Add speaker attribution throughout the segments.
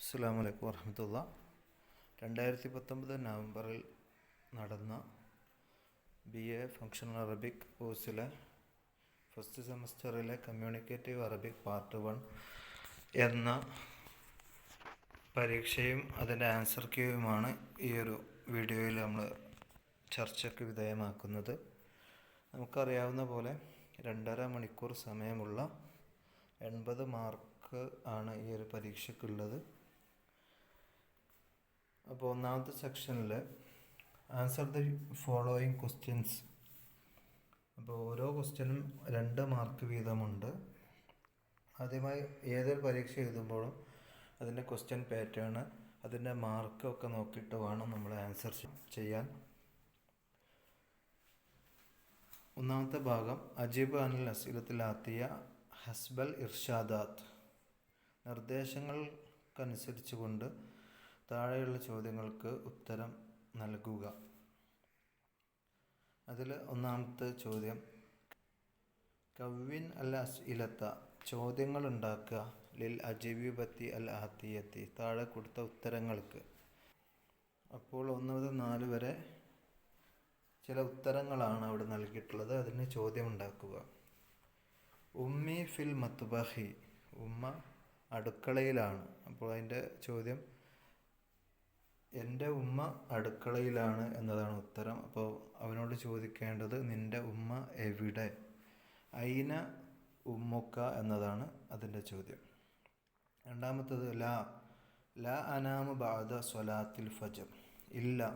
Speaker 1: അസ്സലാമു അലൈക്കും വറഹ്മത്തുള്ളാ. 2019 നവംബറിൽ നടന്ന BA ഫങ്ഷണൽ അറബിക് കോഴ്സിലെ ഫസ്റ്റ് സെമസ്റ്ററിലെ കമ്മ്യൂണിക്കേറ്റീവ് അറബിക് പാർട്ട് 1 എന്ന പരീക്ഷയും അതിൻ്റെ ആൻസർ ക്യൂയുമാണ് ഈ ഒരു വീഡിയോയിൽ നമ്മൾ ചർച്ചയ്ക്ക് വിധേയമാക്കുന്നത്. നമുക്കറിയാവുന്ന പോലെ 2.5 മണിക്കൂർ സമയമുള്ള 80 മാർക്ക് ആണ് ഈ ഒരു പരീക്ഷയ്ക്കുള്ളത്. അപ്പോൾ ഒന്നാമത്തെ സെക്ഷനിൽ ആൻസർ ദി ഫോളോയിങ് ക്വസ്റ്റ്യൻസ്. അപ്പോൾ ഓരോ ക്വസ്റ്റ്യനും 2 മാർക്ക് വീതമുണ്ട്. ആദ്യമായി ഏതൊരു പരീക്ഷ എഴുതുമ്പോഴും അതിൻ്റെ ക്വസ്റ്റ്യൻ പാറ്റേൺ, അതിൻ്റെ മാർക്കൊക്കെ നോക്കിയിട്ട് വേണം നമ്മൾ ആൻസർ ചെയ്യാൻ. ഒന്നാമത്തെ ഭാഗം അജീബ് അനിൽ അസീലത്തിലാത്തിയ ഹസ്ബൽ ഇർഷാദാത്ത്. നിർദ്ദേശങ്ങൾക്കനുസരിച്ച് കൊണ്ട് താഴെയുള്ള ചോദ്യങ്ങൾക്ക് ഉത്തരം നൽകുക. അതിൽ ഒന്നാമത്തെ ചോദ്യം, കവ്വിൻ അൽ അസ്ഇലത്ത, ചോദ്യങ്ങൾ ഉണ്ടാക്കുക, ലിൽ അജീബത്തി അൽ ആത്തിയത്തി, താഴെ കൊടുത്ത ഉത്തരങ്ങൾക്ക്. അപ്പോൾ 1 മുതൽ 4 വരെ ചില ഉത്തരങ്ങളാണ് അവിടെ നൽകിയിട്ടുള്ളത്. അതിന് ചോദ്യം ഉണ്ടാക്കുക. ഉമ്മി ഫിൽ മത്ബഹി, ഉമ്മ അടുക്കളയിലാണ്. അപ്പോൾ അതിൻ്റെ ചോദ്യം എൻ്റെ ഉമ്മ അടുക്കളയിലാണ് എന്നതാണ് ഉത്തരം. അപ്പോൾ അവനോട് ചോദിക്കേണ്ടത് നിൻ്റെ ഉമ്മ എവിടെ? ഐന ഉമ്മുക്ക എന്നതാണ് അതിൻ്റെ ചോദ്യം. രണ്ടാമത്തത് ലാ അനാമു ബഅദ സ്വലാത്തിൽ ഫജ്ർ, ഇല്ല,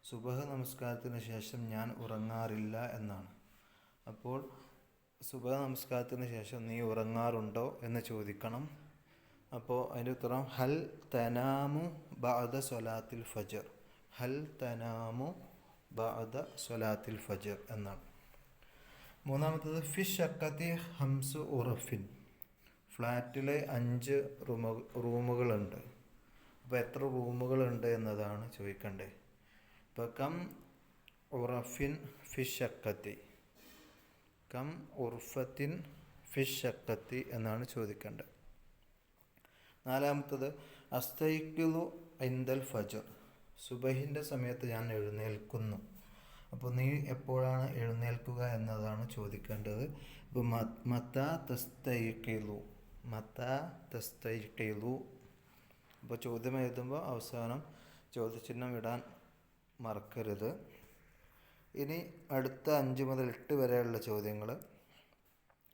Speaker 1: സുബഹ് നമസ്കാരത്തിന് ശേഷം ഞാൻ ഉറങ്ങാറില്ല എന്നാണ്. അപ്പോൾ സുബഹ് നമസ്കാരത്തിന് ശേഷം നീ ഉറങ്ങാറുണ്ടോ എന്ന് ചോദിക്കണം. അപ്പോൾ അതിൻ്റെ ഉത്തരം ഹൽ തനാമു ബഅദ സ്വലാത്തിൽ ഫജ്ർ, ഹൽ തനാമു ബഅദ സ്വലാത്തിൽ ഫജ്ർ എന്നാണ്. മൂന്നാമത്തത് ഫി ഷക്കത്തി ഹംസു ഉറഫിൻ, ഫ്ലാറ്റിൽ 5 റൂമുകളുണ്ട്. അപ്പോൾ എത്ര റൂമുകളുണ്ട് എന്നതാണ് ചോദിക്കേണ്ടത്. ഇപ്പോൾ കം ഉറഫിൻ ഫി ഷക്കത്തി, കം ഉർഫത്തിൻ ഫി ഷക്കത്തി എന്നാണ് ചോദിക്കേണ്ടത്. നാലാമത്തത് അസ്തൈഖിലു ഇൻദൽ ഫജ്ർ, സുബഹിൻ്റെ സമയത്ത് ഞാൻ എഴുന്നേൽക്കുന്നു. അപ്പോൾ നീ എപ്പോഴാണ് എഴുന്നേൽക്കുക എന്നതാണ് ചോദിക്കേണ്ടത്. ഇപ്പോൾ മത്താ തസ്തൈഖിലു, മത്താ തസ്തൈഖിലു. അപ്പോൾ ചോദ്യം എഴുതുമ്പോൾ അവസാനം ചോദ്യചിഹ്നം ഇടാൻ മറക്കരുത്. ഇനി അടുത്ത 5 മുതൽ 8 വരെയുള്ള ചോദ്യങ്ങൾ.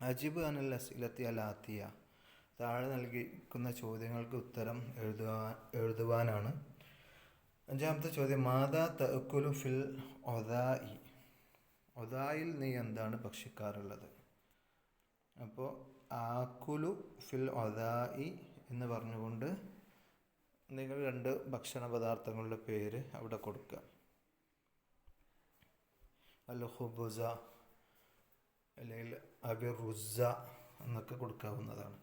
Speaker 1: അജിബ് അനിൽ അസ്ഇലത്തി അൽ ആത്തിയ, താഴെ നൽകിയിരിക്കുന്ന ചോദ്യങ്ങൾക്ക് ഉത്തരം എഴുതുവാനാണ്. 5ാമത്തെ ചോദ്യം, മാതാ തഅക്കുലു ഫിൽ ഒദായി, ഒദായിൽ നീ എന്താണ് ഭക്ഷിക്കാറുള്ളത്? അപ്പോൾ ആക്കുലു ഫിൽ ഒദായി എന്ന് പറഞ്ഞുകൊണ്ട് നിങ്ങൾ 2 ഭക്ഷണ പദാർത്ഥങ്ങളുടെ പേര് അവിടെ കൊടുക്കുക. അൽ ഖുബുസ അല്ലെങ്കിൽ അബിറുസ എന്നൊക്കെ കൊടുക്കാവുന്നതാണ്.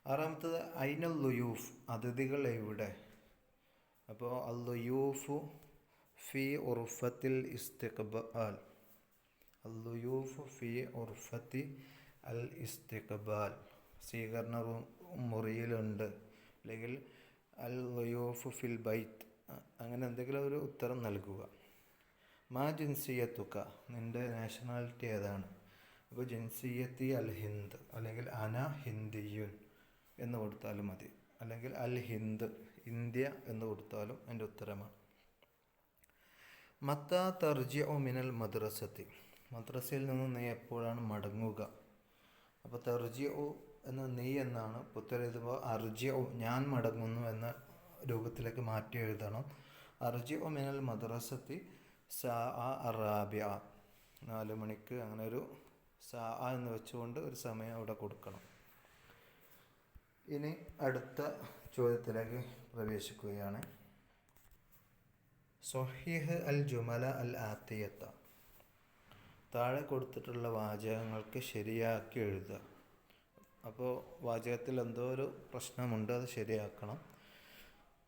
Speaker 1: 6ാമത്തത് ഐനൽ ലുയൂഫ്, അതിഥികൾ എവിടെ? അപ്പോൾ അൽ ലുയൂഫു ഫി ഉർഫത്തിൽ ഇസ്തിഖ്ബാൽ, അൽ ലുയൂഫു ഫി ഉർഫത്തി അൽ ഇസ്തിഖ്ബാൽ, സ്വീകരണ മുറിയിലുണ്ട്, അല്ലെങ്കിൽ അൽ ലുയൂഫു ഫിൽ ബൈത്ത്, അങ്ങനെ എന്തെങ്കിലും ഒരു ഉത്തരം നൽകുക. മാ ജിൻസിയത്തുക, നിൻ്റെ നാഷണാലിറ്റി ഏതാണ്? അപ്പോൾ ജിൻസിയത്തി അൽ ഹിന്ദ്, അല്ലെങ്കിൽ അന ഹിന്ദിയുൻ എന്ന് കൊടുത്താലും മതി, അല്ലെങ്കിൽ അൽ ഹിന്ദ്, ഇന്ത്യ എന്ന് കൊടുത്താലും അതിൻ്റെ ഉത്തരമാണ്. മത്താ തർജിഉ മിനൽ മദ്രസത്തി, മദ്രസയിൽ നിന്ന് നീ എപ്പോഴാണ് മടങ്ങുക? അപ്പോൾ തർജിഉ എന്ന നീ എന്നാണ്. ഉത്തരം എഴുതുമ്പോൾ അർജിഉ, ഞാൻ മടങ്ങുന്നു എന്ന രൂപത്തിലേക്ക് മാറ്റി എഴുതണം. അർജിഉ മിനൽ മദ്രസത്തി സാ അറാബിയ, 4 മണിക്ക്, അങ്ങനെ ഒരു സാ എന്ന് വെച്ചുകൊണ്ട് ഒരു സമയം അവിടെ കൊടുക്കണം. ഇനി അടുത്ത ചോദ്യത്തിലേക്ക് പ്രവേശിക്കുകയാണ്. സ്വഹീഹ് അൽ ജുമല അൽ ആത്തിയത്ത, താഴെ കൊടുത്തിട്ടുള്ള വാചകങ്ങൾക്ക് ശരിയാക്കി എഴുതുക. അപ്പോൾ വാചകത്തിൽ എന്തോ ഒരു പ്രശ്നമുണ്ട്, അത് ശരിയാക്കണം.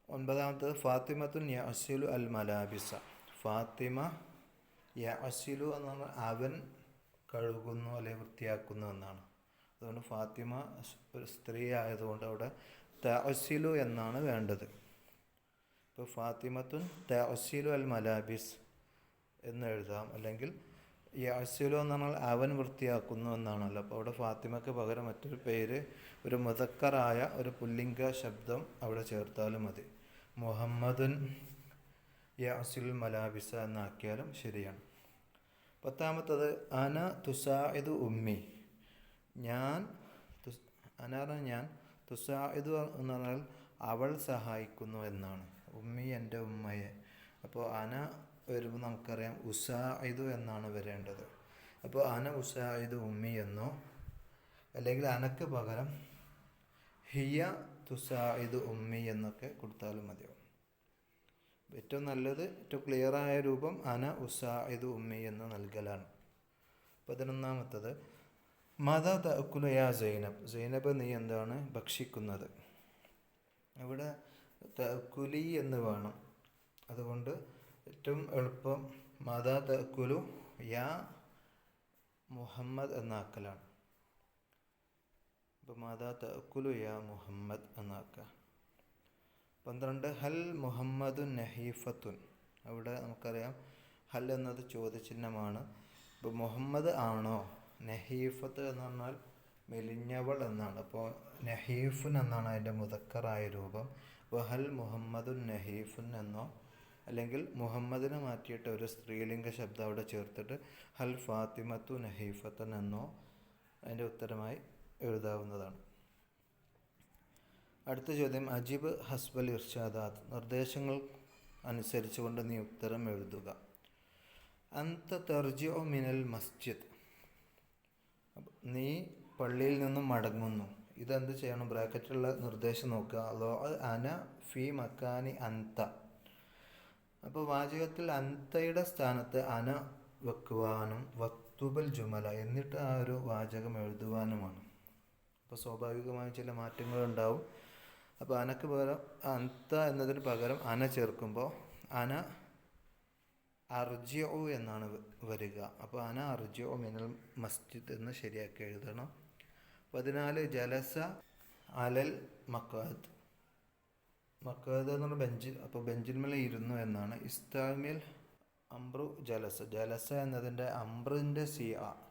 Speaker 1: 9ാമത്തത് ഫാത്തിമത്തുൻ യഅസിലു അൽ മലാബിസ, ഫാത്തിമ യഅസിലു എന്ന് പറഞ്ഞാൽ അവൻ കഴുകുന്നു അല്ലെങ്കിൽ വൃത്തിയാക്കുന്നു എന്നാണ്. അതുകൊണ്ട് ഫാത്തിമ ഒരു സ്ത്രീ ആയതുകൊണ്ട് അവിടെ തഅസിലു എന്നാണ് വേണ്ടത്. ഇപ്പോൾ ഫാത്തിമത്തുൻ തഅസിലു അൽ മലാബിസ് എന്ന് എഴുതാം. അല്ലെങ്കിൽ യഅസിലു എന്ന് പറഞ്ഞാൽ അവൻ വൃത്തിയാക്കുന്നു എന്നാണല്ലോ. അപ്പോൾ അവിടെ ഫാത്തിമയ്ക്ക് പകരം മറ്റൊരു പേര്, ഒരു മുദക്കറായ ഒരു പുല്ലിംഗ ശബ്ദം അവിടെ ചേർത്താലും മതി. മുഹമ്മദുൻ യഅസിൽ മലാബിസ എന്നാക്കിയാലും ശരിയാണ്. 10ാമത്തത് അന തുസാഇദു ഉമ്മി. ഞാൻ ഞാൻ തുസാഇദു എന്ന് പറഞ്ഞാൽ അവൾ സഹായിക്കുന്നു എന്നാണ്. ഉമ്മി എൻ്റെ ഉമ്മയെ. അപ്പോൾ അന വരുമ്പോൾ നമുക്കറിയാം ഉസാഇദു എന്നാണ് വരേണ്ടത്. അപ്പോൾ അന ഉസാഇദു ഉമ്മി എന്നോ അല്ലെങ്കിൽ അനക്ക് പകരം ഹിയ തുസാഇദു ഉമ്മി എന്നൊക്കെ കൊടുത്താലും മതിയാവും. ഏറ്റവും നല്ലത്, ഏറ്റവും ക്ലിയറായ രൂപം അന ഉസാഇദു ഉമ്മി എന്ന് നൽകലാണ്. 11ാമത്തത് മദ തഅക്കുലു യാ സൈനബ്. സൈനബ് നീ എന്താണ് ഭക്ഷിക്കുന്നത്? ഇവിടെ തഅക്കുലി എന്ന് വേണം. അതുകൊണ്ട് ഏറ്റവും എളുപ്പം മദ തഅക്കുലു യാ മുഹമ്മദ് എന്നാക്കലാണ്. അപ്പോൾ മദ തഅക്കുലു യാ മുഹമ്മദ് എന്നാക്കുക. 12 ഹൽ മുഹമ്മദുൻ നഹീഫത്തുൻ. അവിടെ നമുക്കറിയാം ഹൽ എന്നത് ചോദ്യചിഹ്നമാണ്. ഇപ്പോൾ മുഹമ്മദ് ആണോ? നഹീഫത്ത് എന്ന് പറഞ്ഞാൽ മെലിഞ്ഞവൾ എന്നാണ്. അപ്പോൾ നഹീഫുൻ എന്നാണ് അതിൻ്റെ മുദക്കറായ രൂപം. അപ്പോൾ ഹൽ മുഹമ്മദുൻ നഹീഫുൻ എന്നോ അല്ലെങ്കിൽ മുഹമ്മദിനെ മാറ്റിയിട്ട് ഒരു സ്ത്രീലിംഗ ശബ്ദം അവിടെ ചേർത്തിട്ട് ഹൽ ഫാത്തിമത്തു നഹീഫത്തൻ എന്നോ അതിൻ്റെ ഉത്തരമായി എഴുതാവുന്നതാണ്. അടുത്ത ചോദ്യം അജിബ് ഹസ്ബൽ ഇർഷാദാത്ത്. നിർദ്ദേശങ്ങൾ അനുസരിച്ചുകൊണ്ട് നീ ഉത്തരം എഴുതുക. അന്ത തർജിഉ മിനൽ മസ്ജിദ്. നീ പള്ളിയിൽ നിന്നും മടങ്ങുന്നു. ഇതെന്ത് ചെയ്യണം? ബ്രാക്കറ്റിലുള്ള നിർദ്ദേശം നോക്കുക. ലോ അന ഫി മക്കാനി അന്ത. അപ്പോൾ വാചകത്തിൽ അന്തയുടെ സ്ഥാനത്ത് അന വെക്കുവാനും വക്തുബൽ ജുമല എന്നിട്ട് ആ ഒരു വാചകം എഴുതുവാനുമാണ്. അപ്പോൾ സ്വാഭാവികമായും ചില മാറ്റങ്ങളുണ്ടാവും. അപ്പോൾ അനക്ക് പകരം അന്ത എന്നതിന് പകരം അന ചേർക്കുമ്പോൾ അന അർജിഉ എന്നാണ് വരിക. അപ്പോൾ അന അർജിഉ മിനൽ മസ്ജിദ് എന്ന് ശരിയാക്കി എഴുതണം. 14 ജലസ അലൽ മഖാദ്. മഖാദ് എന്ന് പറഞ്ഞാൽ ബെഞ്ച്. അപ്പോൾ ബെഞ്ചിന്മേൽ ഇരുന്നു എന്നാണ്. ഇസ്താമിൽ അംബ്രു ജലസ. ജലസ എന്നതിൻ്റെ അംബ്രിൻ്റെ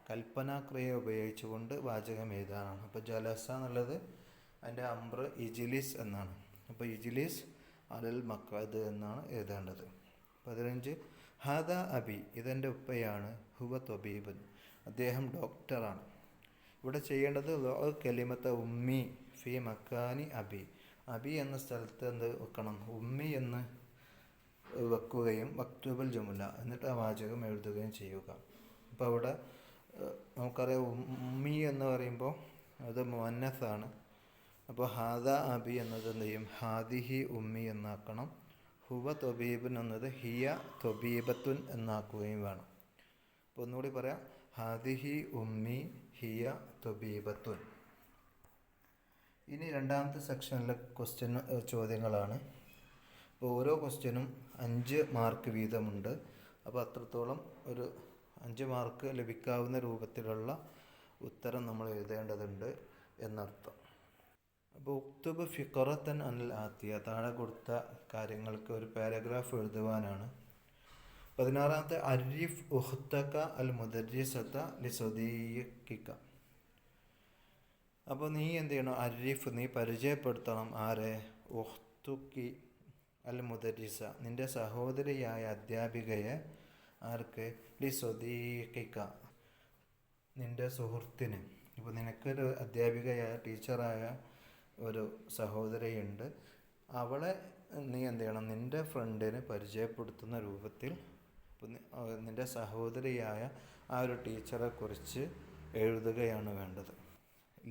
Speaker 1: കൽപ്പനാക്രിയ ഉപയോഗിച്ചുകൊണ്ട് വാചകം എഴുതാനാണ്. അപ്പോൾ ജലസ എന്നുള്ളത് അതിൻ്റെ അംബ്ര ഇജിലിസ് എന്നാണ്. അപ്പോൾ ഇജിലിസ് അലൽ മഖാദ് എന്നാണ് എഴുതേണ്ടത്. 15 ഹാദ അബി. ഇതെൻ്റെ ഉപ്പയാണ്. ഹുവ തൊബീബൻ. അദ്ദേഹം ഡോക്ടറാണ്. ഇവിടെ ചെയ്യേണ്ടത് കലിമത്ത ഉമ്മി ഫി മക്കാനി അബി. അബി എന്ന സ്ഥലത്ത് എന്ത് വെക്കണം? ഉമ്മി എന്ന് വെക്കുകയും വക്തുബൽ ജുമുല എന്നിട്ട് ആ വാചകം എഴുതുകയും ചെയ്യുക. അപ്പോൾ അവിടെ നമുക്കറിയാം ഉമ്മി എന്ന് പറയുമ്പോൾ അത് മുഅന്നസാണ്. അപ്പോൾ ഹാദ അബി എന്നത് എന്ത് ചെയ്യും? ഹാദിഹി ഉമ്മി എന്നാക്കണം. ഹുവ തൊബീബുൻ എന്നത് ഹിയ തൊബീബത്തുൻ എന്നാക്കുകയും വേണം. അപ്പോൾ ഒന്നുകൂടി പറയാം. ഹാദിഹി ഉമ്മി ഹിയ തൊബീബത്തുൻ. ഇനി രണ്ടാമത്തെ സെക്ഷനിലെ ചോദ്യങ്ങളാണ്. അപ്പോൾ ഓരോ ക്വസ്റ്റ്യനും 5 മാർക്ക് വീതമുണ്ട്. അപ്പോൾ അത്രത്തോളം ഒരു 5 മാർക്ക് ലഭിക്കാവുന്ന രൂപത്തിലുള്ള ഉത്തരം നമ്മൾ എഴുതേണ്ടതുണ്ട് എന്നർത്ഥം. അപ്പോൾ ഉക്തുബ് ഫിഖറത്തൻ അനിൽ ആത്തിയ. താഴെ കൊടുത്ത കാര്യങ്ങൾക്ക് ഒരു പാരഗ്രാഫ് എഴുതുവാനാണ്. 16ാമത്തെ അരിഫ് ഉഖ്തക അൽ മുദർരിസത ലിസദീഖിക. അപ്പോൾ നീ എന്ത് ചെയ്യണം? അരിഫ് നീ പരിചയപ്പെടുത്തണം. ആരെ? ഉഖ്തുക്കി അൽ മുദർരിസ നിൻ്റെ സഹോദരിയായ അധ്യാപികയെ. ആർക്ക്? ലിസദീഖിക നിൻ്റെ സുഹൃത്തിന്. ഇപ്പോൾ നിനക്കൊരു അധ്യാപികയായ ടീച്ചറായ ഒരു സഹോദരിയുണ്ട്. അവളെ നീ എന്ത് ചെയ്യണം? നിൻ്റെ ഫ്രണ്ടിന് പരിചയപ്പെടുത്തുന്ന രൂപത്തിൽ നിൻ്റെ സഹോദരിയായ ആ ഒരു ടീച്ചറെ കുറിച്ച് എഴുതുകയാണ് വേണ്ടത്.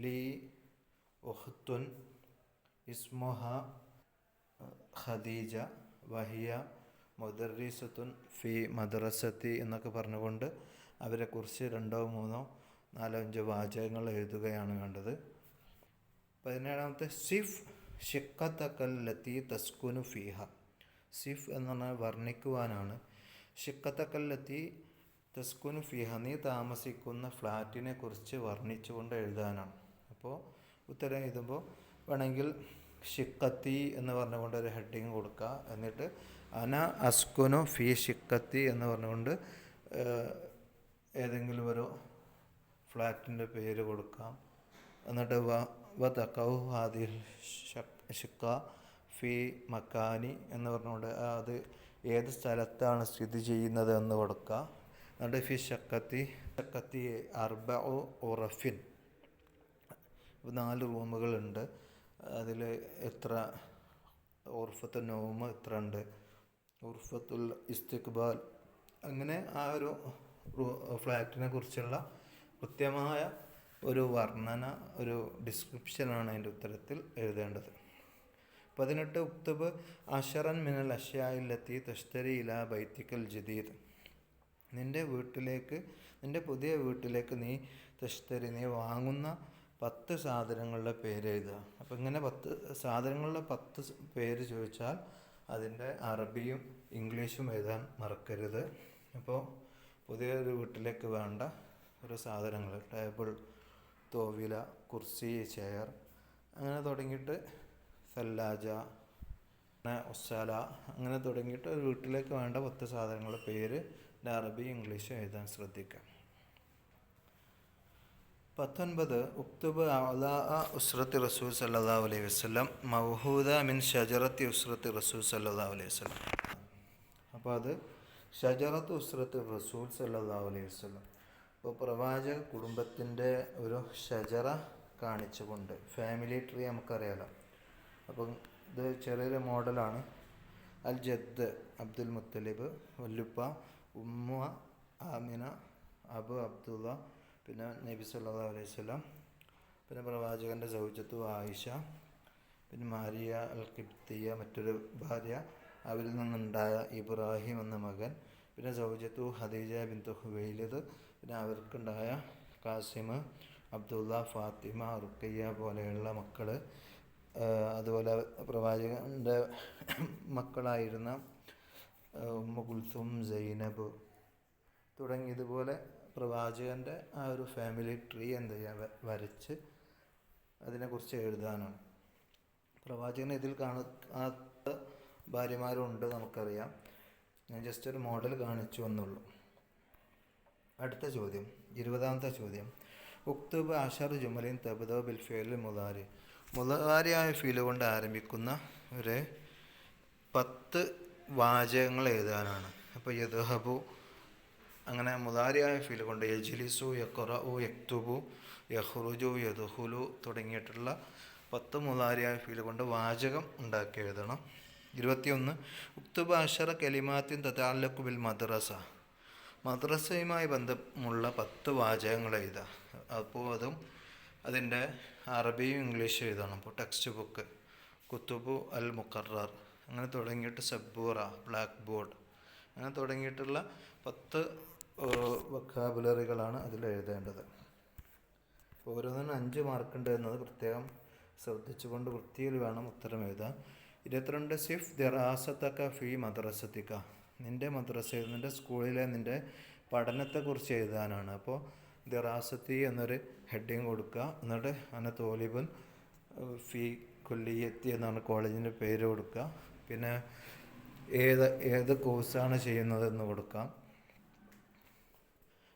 Speaker 1: ലീ ഉഖ്തുൻ ഇസ്മുഹ ഖദീജ വഹിയ മുദർരിസത്തുൻ ഫി മദ്രസത്തി എന്നൊക്കെ പറഞ്ഞുകൊണ്ട് അവരെക്കുറിച്ച് 2, 3, 4, 5 വാചകങ്ങൾ എഴുതുകയാണ് വേണ്ടത്. 17ാമത്തെ സിഫ് ഷിക്കത്തക്കല്ലത്തി തസ്കുനു ഫീഹ. സിഫ് എന്ന് പറഞ്ഞാൽ വർണ്ണിക്കുവാനാണ്. ഷിക്കത്തക്കല്ലത്തി തസ്കുനു ഫീഹ നീ താമസിക്കുന്ന ഫ്ലാറ്റിനെ കുറിച്ച് വർണ്ണിച്ചുകൊണ്ട് എഴുതാനാണ്. അപ്പോൾ ഉത്തരം എഴുതുമ്പോൾ വേണമെങ്കിൽ ഷിക്കത്തി എന്ന് പറഞ്ഞുകൊണ്ട് ഒരു ഹെഡിങ് കൊടുക്കുക. എന്നിട്ട് അന അസ്കുനു ഫി ഷിക്കത്തി എന്ന് പറഞ്ഞുകൊണ്ട് ഏതെങ്കിലും ഒരു ഫ്ലാറ്റിൻ്റെ പേര് കൊടുക്കാം. എന്നിട്ട് വ തക്കൗ ഹാദിൽ ഷിക്ക ഫി മക്കാനി എന്ന് പറഞ്ഞുകൊണ്ട് അത് ഏത് സ്ഥലത്താണ് സ്ഥിതി ചെയ്യുന്നത് എന്ന് കൊടുക്കുക. എന്നിട്ട് ഫി ഷക്കത്തി അർബ ഉറഫിൻ, 4 റൂമുകളുണ്ട്. അതിൽ എത്ര ഉർഫത്തുൽ നൗമ് എത്ര ഉണ്ട്, ഉർഫത്തുൽ ഇസ്തിഖ്ബാൽ, അങ്ങനെ ആ ഒരു ഫ്ലാറ്റിനെ കുറിച്ചുള്ള കൃത്യമായ ഒരു വർണ്ണന, ഒരു ഡിസ്ക്രിപ്ഷനാണ് അതിൻ്റെ ഉത്തരത്തിൽ എഴുതേണ്ടത്. 18 ഉക്തുബ് അഷറൻ മിനൽ അഷ്യാഇല്ലത്തി തഷ്തരി ഇലാ ബൈത്തിക്കൽ ജദീദ്. നിൻ്റെ പുതിയ വീട്ടിലേക്ക് നീ വാങ്ങുന്ന 10 സാധനങ്ങളുടെ പേര് എഴുതുക. അപ്പോൾ ഇങ്ങനെ 10 സാധനങ്ങളുടെ 10 പേര് ചോദിച്ചാൽ അതിൻ്റെ അറബിയും ഇംഗ്ലീഷും എഴുതാൻ മറക്കരുത്. അപ്പോൾ പുതിയൊരു വീട്ടിലേക്ക് വേണ്ട ഒരു സാധനങ്ങൾ, ടേബിൾ, തോവില, കുർസി, ചെയർ, അങ്ങനെ തുടങ്ങിയിട്ട് സല്ലാജ, ഒസാല, അങ്ങനെ തുടങ്ങിയിട്ട് ഒരു വീട്ടിലേക്ക് വേണ്ട 10 സാധനങ്ങളുടെ പേര് അറബി ഇംഗ്ലീഷും എഴുതാൻ ശ്രദ്ധിക്കാം. 19 ഉക്തുബ് അഅ്ലാ ഉസ്രത്തി റസൂൽ സല്ലല്ലാഹു അലൈഹി വസല്ലം മൗഹൂദ മിൻ ഷജറത്തി ഉസ്രത്തി റസൂൽ സല്ലല്ലാഹു അലൈഹി വസല്ലം. അപ്പോൾ അത് ഷജറത്ത് ഉസ്രത്ത് റസൂൽ സല്ലല്ലാഹു അലൈഹി വസല്ലം. അപ്പോൾ പ്രവാചക കുടുംബത്തിൻ്റെ ഒരു ഷജറ കാണിച്ചുകൊണ്ട്, ഫാമിലി ട്രീ നമുക്കറിയാലോ. അപ്പം ഇത് ചെറിയൊരു മോഡലാണ്. അൽ ജദ് അബ്ദുൽ മുത്തലിബ്, വല്ലുപ്പ ഉമ്മ ആമിന, അബു അബ്ദുള്ള, പിന്നെ നബി സല്ലല്ലാഹു അലൈഹി വസല്ലം, പിന്നെ പ്രവാചകൻ്റെ സൗജത്തു ആയിഷ, പിന്നെ മാരിയ അൽ ഖിബ്തിയ മറ്റൊരു ഭാര്യ, അവരിൽ നിന്നുണ്ടായ ഇബ്രാഹിം എന്ന മകൻ, പിന്നെ സൗജത്തു ഖദീജ ബിൻതു ഖുവൈലിദ്, പിന്നെ അവർക്കുണ്ടായ കാസിം, അബ്ദുള്ള, ഫാത്തിമ, റുഖയ്യ പോലെയുള്ള മക്കൾ, അതുപോലെ പ്രവാചകൻ്റെ മക്കളായിരുന്ന ഉമ്മു കുൽസും, സൈനബ് തുടങ്ങിയതുപോലെ പ്രവാചകൻ്റെ ആ ഒരു ഫാമിലി ട്രീ എന്ത് ചെയ്യുക, വരച്ച് അതിനെക്കുറിച്ച് എഴുതാനാണ്. പ്രവാചകൻ ഇതിൽ കാണാത്ത ഭാര്യമാരുണ്ട് നമുക്കറിയാം. ഞാൻ ജസ്റ്റ് ഒരു മോഡൽ കാണിച്ചു എന്നുള്ളൂ. അടുത്ത ചോദ്യം, 20ാമത്തെ ചോദ്യം. ഉക്തുബ് അഷർ ജുമലിൻ തബ്ദഉ ബിൽ ഫിഅൽ മുദാരി. മുദാരിയായ ഫീല് കൊണ്ട് ആരംഭിക്കുന്ന ഒരു 10 വാചകങ്ങൾ എഴുതാനാണ്. അപ്പോൾ യദ്ഹബു, അങ്ങനെ മുദാരിയായ ഫീല് കൊണ്ട് യജ്ലിസു, യഖ്റഉ, യക്തുബു, യഖ്റുജു, യദ്ഖുലു തുടങ്ങിയിട്ടുള്ള 10 മുദാരിയായ ഫീല് കൊണ്ട് വാചകം ഉണ്ടാക്കി എഴുതണം. 21 ഉക്തുബ് അഷറ കലിമാത്തിൻ തതഅല്ലഖു ബിൽ മദ്രസ. മദ്രസയുമായി ബന്ധമുള്ള 10 വാചകങ്ങൾ എഴുതുക. അപ്പോൾ അതും അതിൻ്റെ അറബിയും ഇംഗ്ലീഷും എഴുതണം. അപ്പോൾ ടെക്സ്റ്റ് ബുക്ക്, കുത്തുബു അൽ മുഖറർ, അങ്ങനെ തുടങ്ങിയിട്ട് സബ്ബൂറ, ബ്ലാക്ക് ബോർഡ്, അങ്ങനെ തുടങ്ങിയിട്ടുള്ള 10 വൊക്കാബുലറികളാണ് അതിൽ എഴുതേണ്ടത്. ഓരോന്നിനും 5 മാർക്കുണ്ട് എന്നത് പ്രത്യേകം ശ്രദ്ധിച്ചുകൊണ്ട് വൃത്തിയിൽ വേണം ഉത്തരം എഴുതാൻ. 22 സിഫ് ദിറാസത്തക ഫി മദ്രസത്തിക. നിൻ്റെ മദ്രസയിൽ, നിൻ്റെ സ്കൂളിലെ നിൻ്റെ പഠനത്തെക്കുറിച്ച് എഴുതാനാണ്. അപ്പോൾ ദിറാസത്തി എന്നൊരു ഹെഡിങ് കൊടുക്കുക. എന്നിട്ട് അന തോലിബുൻ ഫി കുല്ലിയത്തി എന്നാണ് കോളേജിൻ്റെ പേര് കൊടുക്കുക. പിന്നെ ഏത് കോഴ്സാണ് ചെയ്യുന്നതെന്ന് കൊടുക്കാം.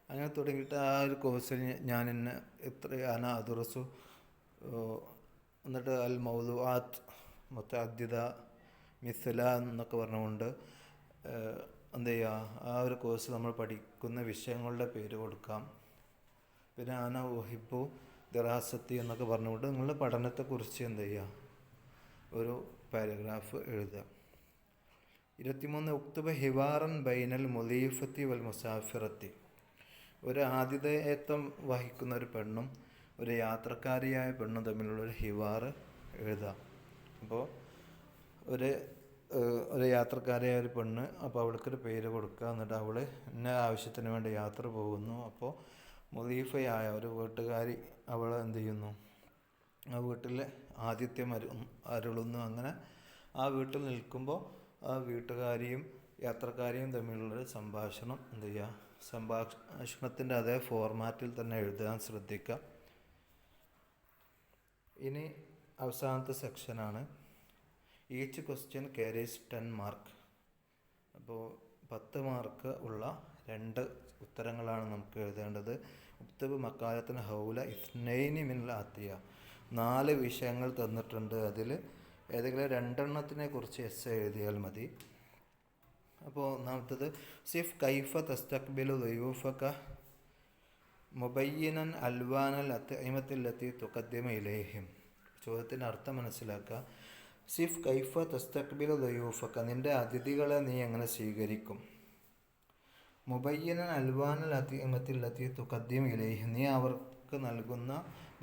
Speaker 1: അങ്ങനെ തുടങ്ങിയിട്ട് ആ ഒരു കോഴ്സിൽ ഞാൻ ഇന്ന് അന അദുറസു, എന്നിട്ട് അൽ മൗദുആത്ത് മുതഅദ്ദിദ മിസ്ല എന്നൊക്കെ പറഞ്ഞുകൊണ്ട് എന്ത് ചെയ്യുക, ആ ഒരു കോഴ്സ് നമ്മൾ പഠിക്കുന്ന വിഷയങ്ങളുടെ പേര് കൊടുക്കാം. പിന്നെ അന ഉഹിബ്ബു ദിറാസത്തി എന്നൊക്കെ പറഞ്ഞുകൊണ്ട് നിങ്ങളുടെ പഠനത്തെക്കുറിച്ച് എന്ത് ചെയ്യുക, ഒരു പാരഗ്രാഫ് എഴുതുക. 23 ഉക്തുബ ഹിവാറൻ ബൈനൽ മുലീഫത്തി വൽ മുസാഫിറത്തി. ഒരു ആതിഥേയത്വം വഹിക്കുന്ന ഒരു പെണ്ണും ഒരു യാത്രക്കാരിയായ പെണ്ണും തമ്മിലുള്ളൊരു ഹിവാറ് എഴുതാം. അപ്പോൾ ഒരു യാത്രക്കാരിയായ ഒരു പെണ്ണ്, അപ്പോൾ അവൾക്കൊരു പേര് കൊടുക്കുക. എന്നിട്ട് അവൾ ഇന്ന ആവശ്യത്തിന് വേണ്ടി യാത്ര പോകുന്നു. അപ്പോൾ മുലീഫയായ ഒരു വീട്ടുകാരി അവൾ എന്ത് ചെയ്യുന്നു, ആ വീട്ടിൽ ആതിഥ്യം അരുളുന്നു. അങ്ങനെ ആ വീട്ടിൽ നിൽക്കുമ്പോൾ ആ വീട്ടുകാരിയും യാത്രക്കാരിയും തമ്മിലുള്ളൊരു സംഭാഷണം എന്ത് ചെയ്യുക, സംഭാഷണത്തിൻ്റെ അതേ ഫോർമാറ്റിൽ തന്നെ എഴുതാൻ ശ്രദ്ധിക്കുക. ഇനി അവസാനത്തെ സെക്ഷനാണ്. Each question carries 10 mark. അപ്പോൾ 10 മാർക്ക് ഉള്ള 2 ഉത്തരങ്ങളാണ് നമുക്ക് എഴുതേണ്ടത്. ഉക്തബ് മക്കാലത്തിന് ഹൗല ഇസ്നൈനി മിനൽ ആത്തിയ. 4 വിഷയങ്ങൾ തന്നിട്ടുണ്ട്. അതിൽ ഏതെങ്കിലും 2 കുറിച്ച് എസ് എഴുതിയാൽ മതി. അപ്പോൾ ഒന്നാമത്തത് സിഫ് കൈഫ തസ്തഖ്ബിലു ദുയൂഫക മുബയ്യിനൻ അൽവാനൽ അത്ഇമത്തില്ലത്തി തുഖദ്ദിമു ഇലൈഹിം. ചോദ്യത്തിൻ്റെ അർത്ഥം മനസ്സിലാക്കുക. സിഫ് കൈഫ തസ്തഖ്ബിലു ദുയൂഫക, നിൻ്റെ അതിഥികളെ നീ എങ്ങനെ സ്വീകരിക്കും. മുബയ്യിനൻ അൽവാനൽ അത്ഇമത്തില്ലത്തി തുഖദ്ദിമു ഇലൈഹിം, നീ അവർക്ക് നൽകുന്ന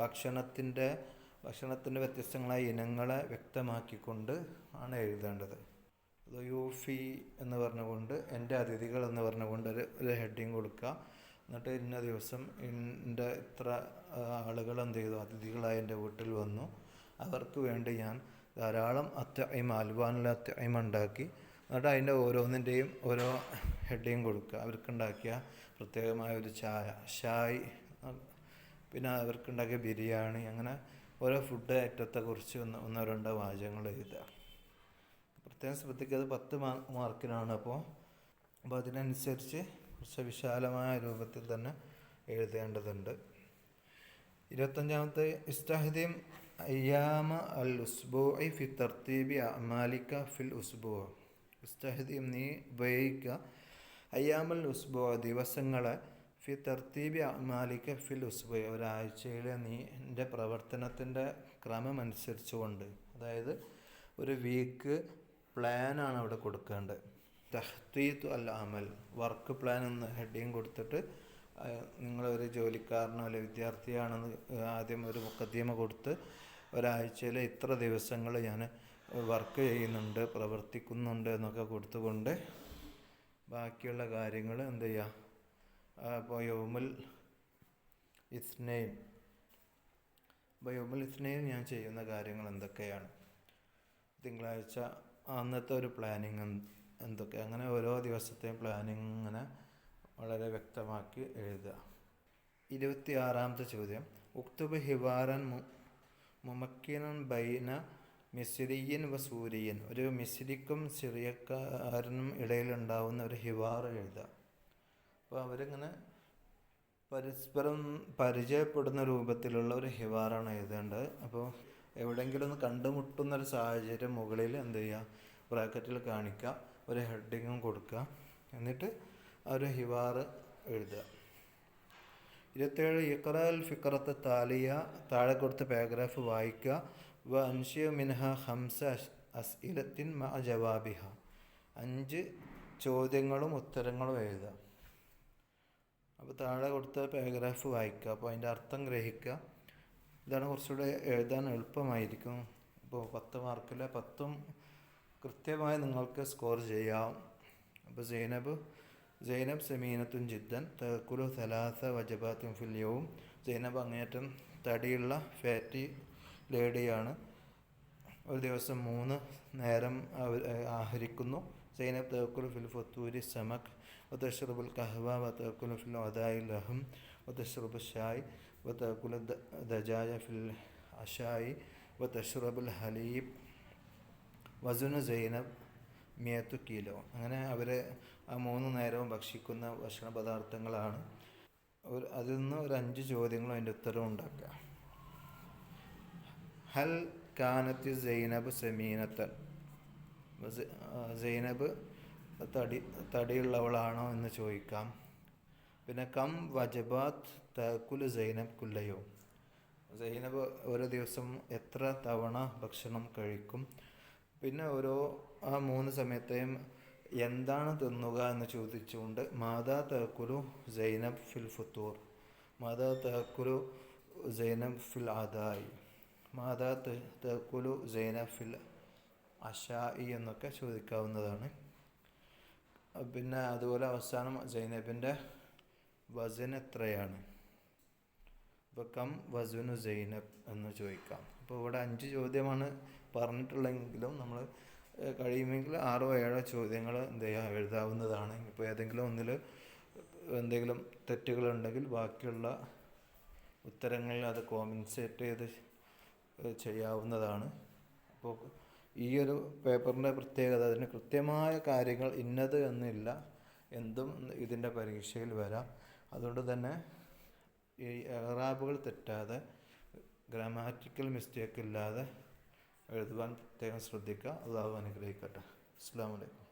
Speaker 1: ഭക്ഷണത്തിൻ്റെ വ്യത്യസ്തങ്ങളായ ഇനങ്ങളെ വ്യക്തമാക്കിക്കൊണ്ട് ആണ് എഴുതേണ്ടത്. ദുയൂഫി എന്ന് പറഞ്ഞുകൊണ്ട്, എൻ്റെ അതിഥികൾ എന്ന് പറഞ്ഞുകൊണ്ട് ഒരു ഹെഡിങ് കൊടുക്കുക. എന്നിട്ട് ഇന്ന ദിവസം എൻ്റെ ഇത്ര ആളുകൾ എന്ത് ചെയ്തു, അതിഥികളായി എൻ്റെ വീട്ടിൽ വന്നു, അവർക്ക് വേണ്ടി ഞാൻ ധാരാളം അൽവാനുള്ള അത്ഇമ ഉണ്ടാക്കി. എന്നിട്ട് അതിൻ്റെ ഓരോന്നിൻ്റെയും ഓരോ ഹെഡിങ് കൊടുക്കുക. അവർക്കുണ്ടാക്കിയ പ്രത്യേകമായ ഒരു ഷായ്, പിന്നെ അവർക്കുണ്ടാക്കിയ ബിരിയാണി, അങ്ങനെ ഓരോ ഫുഡ് ഐറ്റത്തെക്കുറിച്ച് ഒന്നോ രണ്ടോ വാചകങ്ങൾ എഴുതുക. പ്രത്യേകം ശ്രദ്ധിക്കുക, അത് 10 മാർക്കിനാണ്. അപ്പോൾ അതിനനുസരിച്ച് കുറച്ച് വിശാലമായ രൂപത്തിൽ തന്നെ എഴുതേണ്ടതുണ്ട്. 25ാമത്തെ ഇസ്തഹ്ദിം അയ്യാമ അൽ ഉസ്ബൂഇ ഫി തർത്തീബി അമാലിക ഫിൽ ഉസ്ബൂ. ഇസ്തഹ്ദിം, നീ ഉപയോഗിക്കുക, അയ്യാമൽ ഉസ്ബൂ, ദിവസങ്ങളെ, ഫി തർത്തീബി അമാലിക ഫിൽ ഉസ്ബൂ, ഒരാഴ്ചയിലെ നിൻ്റെ പ്രവർത്തനത്തിൻ്റെ ക്രമം അനുസരിച്ചുകൊണ്ട്. അതായത് ഒരു വീക്ക് പ്ലാനാണ് അവിടെ കൊടുക്കേണ്ടത്. തഹ്തീത്ത് അൽ അമൽ, വർക്ക് പ്ലാൻ എന്ന് ഹെഡിങ് കൊടുത്തിട്ട് നിങ്ങളൊരു ജോലിക്കാരനോ അല്ലെങ്കിൽ വിദ്യാർത്ഥിയാണെന്ന് ആദ്യം ഒരു മുഖദ്ദിമ കൊടുത്ത് ഒരാഴ്ചയിൽ ഇത്ര ദിവസങ്ങൾ ഞാൻ വർക്ക് ചെയ്യുന്നുണ്ട്, പ്രവർത്തിക്കുന്നുണ്ട് എന്നൊക്കെ കൊടുത്തുകൊണ്ട് ബാക്കിയുള്ള കാര്യങ്ങൾ എന്ത് ചെയ്യുക. അപ്പോൾ യൗമുൽ ഇസ്നൈൻ ഞാൻ ചെയ്യുന്ന കാര്യങ്ങൾ എന്തൊക്കെയാണ്, തിങ്കളാഴ്ച അന്നത്തെ ഒരു പ്ലാനിങ് എന്തൊക്കെ, അങ്ങനെ ഓരോ ദിവസത്തെയും പ്ലാനിങ് ഇങ്ങനെ വളരെ വ്യക്തമാക്കി എഴുതുക. 26ാമത്തെ ചോദ്യം, ഉക്തുബ് ഹിവാറൻ മുമക്കിനൻ ബൈന മിസ്രിയൻ വ സൂരിയൻ. ഒരു മിസ്രിക്കും സിറിയക്കാരനും ഇടയിലുണ്ടാവുന്ന ഒരു ഹിവാർ എഴുതുക. അപ്പോൾ അവരിങ്ങനെ പരസ്പരം പരിചയപ്പെടുന്ന രൂപത്തിലുള്ള ഒരു ഹിവാറാണ് എഴുതേണ്ടത്. അപ്പോൾ എവിടെയെങ്കിലും ഒന്ന് കണ്ടുമുട്ടുന്നൊരു സാഹചര്യം മുകളിൽ എന്ത് ചെയ്യുക, ബ്രാക്കറ്റിൽ കാണിക്കുക, ഒരു ഹെഡിങ്ങും കൊടുക്കുക, എന്നിട്ട് ആ ഒരു ഹിവാറ് എഴുതുക. 27 ഇഖ്റഅൽ ഫിഖറത്ത് താലിയ, താഴെ കൊടുത്ത പാരഗ്രാഫ് വായിക്കുക. വ അൻഷിയ മിൻഹ 5 അസ്ഇലത്തിൻ മഅ ജവാബിഹ, 5 ചോദ്യങ്ങളും ഉത്തരങ്ങളും എഴുതുക. അപ്പോൾ താഴെ കൊടുത്ത പാരഗ്രാഫ് വായിക്കുക, അപ്പോൾ അതിൻ്റെ അർത്ഥം ഗ്രഹിക്കുക. ഇതാണ് കുറച്ചുകൂടെ എഴുതാൻ എളുപ്പമായിരിക്കും. ഇപ്പോൾ 10 മാർക്കിലെ 10ഉം കൃത്യമായി നിങ്ങൾക്ക് സ്കോർ ചെയ്യാം. അപ്പോൾ സൈനബ് സമീനത്തുൻ ജിദ്ദൻ തഅക്കുലു 3 വജബാത്തുൻ ഫിൽ യൗം. സൈനബ് അങ്ങേറ്റം തടിയുള്ള ഫാറ്റി ലേഡിയാണ്, ഒരു ദിവസം 3 നേരം ആഹരിക്കുന്നു. സൈനബ് തഅക്കുലു ഫിൽ ഫത്തൂരി സമക് വതശ്റബുൽ ഖഹ്വ വതഅക്കുലു ഫിൽ അദാഇ ലഹം വതശ്റബു ഷായ് വതഅക്കുലു ദജാജ ഫിൽ അഷായി വതശ്റബുൽ ഹലീബ്. വസുനു സൈനബ് 100 കിലോ. അങ്ങനെ അവർ ആ 3 നേരവും ഭക്ഷിക്കുന്ന ഭക്ഷണ പദാർത്ഥങ്ങളാണ്. അതിൽ നിന്ന് ഒരു 5 ചോദ്യങ്ങളും അതിൻ്റെ ഉത്തരവും ഉണ്ടാക്കുക. ഹൽ കാനത്ത് സൈനബ് സമീനത്തൻ, സൈനബ് തടിയുള്ളവളാണോ എന്ന് ചോദിക്കാം. പിന്നെ കം വജബാത്ത് തഅക്കുലു സൈനബ് കുല്ലയോ, സൈനബ് ഒരു ദിവസം എത്ര തവണ ഭക്ഷണം കഴിക്കും. പിന്നെ ആ 3 സമയത്തെയും എന്താണ് തിന്നുക എന്ന് ചോദിച്ചുകൊണ്ട് മാതാ തഅക്കുലു സൈനബ് ഫിൽ ഫുത്തൂർ, മാതാ തഅക്കുലു സൈനബ് ഫിൽ അദായി, മാതാ തഅക്കുലു സൈനബ് ഫിൽ അഷായി എന്നൊക്കെ ചോദിക്കാവുന്നതാണ്. പിന്നെ അതുപോലെ അവസാനം സൈനബിൻ്റെ വസൻ എത്രയാണ്, അപ്പോൾ കം വസുനു സൈനബ് എന്ന് ചോദിക്കാം. അപ്പോൾ ഇവിടെ 5 ചോദ്യമാണ് പറഞ്ഞിട്ടുള്ളെങ്കിലും നമ്മൾ കഴിയുമെങ്കിൽ 6 or 7 ചോദ്യങ്ങൾ എന്ത് ചെയ്യുക, എഴുതാവുന്നതാണ്. ഇപ്പോൾ ഏതെങ്കിലും ഒന്നിൽ എന്തെങ്കിലും തെറ്റുകളുണ്ടെങ്കിൽ ബാക്കിയുള്ള ഉത്തരങ്ങളിൽ അത് കോമ്പൻസേറ്റ് ചെയ്ത് ചെയ്യാവുന്നതാണ്. അപ്പോൾ ഈ ഒരു പേപ്പറിൻ്റെ പ്രത്യേകത അതിന് കൃത്യമായ കാര്യങ്ങൾ ഇന്നത് എന്നില്ല, എന്തും ഇതിൻ്റെ പരീക്ഷയിൽ വരാം. അതുകൊണ്ട് തന്നെ ഈ ഇഅ്റാബുകൾ തെറ്റാതെ ഗ്രാമാറ്റിക്കൽ മിസ്റ്റേക്ക് ഇല്ലാതെ എഴുതുവാൻ പ്രത്യേകം ശ്രദ്ധിക്കുക. അള്ളാഹു അനുഗ്രഹിക്കട്ടെ. അസ്സലാമു അലൈക്കും.